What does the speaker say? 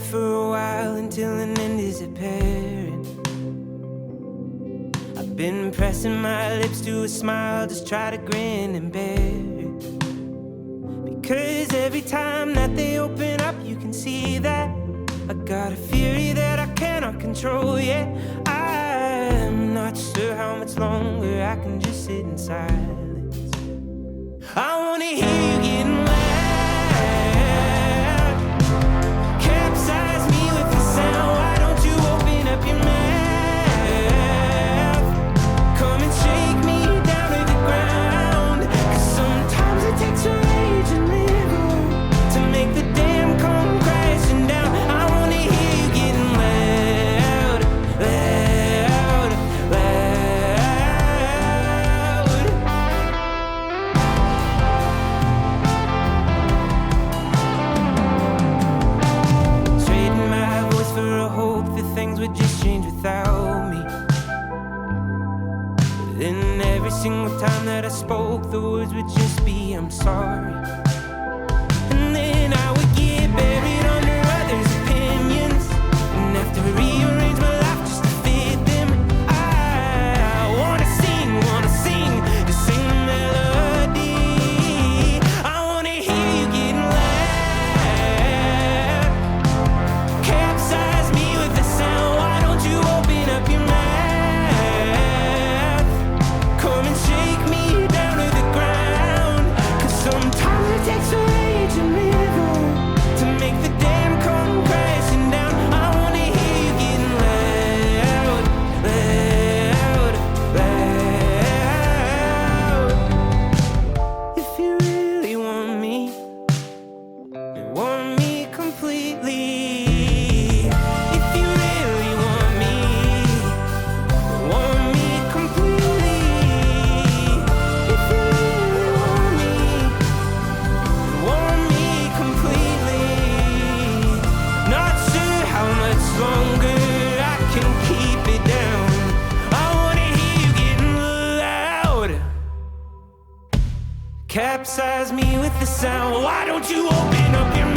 for a while until an end is apparent. I've been pressing my lips to a smile, just try to grin and bear it. Because every time that they open up, you can see that I got a fury that I cannot control yet. I'm not sure how much longer I can just sit in silence. I wanna hear you getting loud. Capsize me with the sound. Why don't you open up your mouth? Come and shake me down to the ground. 'Cause sometimes it takes a raging river to make the dam come crashing down. I wanna hear you getting loud, loud, loud. Trading my voice for a hope that things would just change without me. But then every single time that I spoke, the words would just be, I'm sorry. And then I would get buried under others' opinions and have to rearrange my life just to fit them. I wanna sing the same melody. I wanna hear you getting loud. Capsize me with the sound. Why don't you open up your mouth? Come and shake me down to the ground. 'Cause sometimes it takes a raging river to make the dam come crashing down. I wanna hear you getting loud, loud, loud. If you really want me, and want me completely. If you really want me, and want me completely. If you really want me, and want me completely. Not sure how much longer I can keep it down. I wanna hear you getting loud. Capsize me with the sound. Why don't you open up your mouth?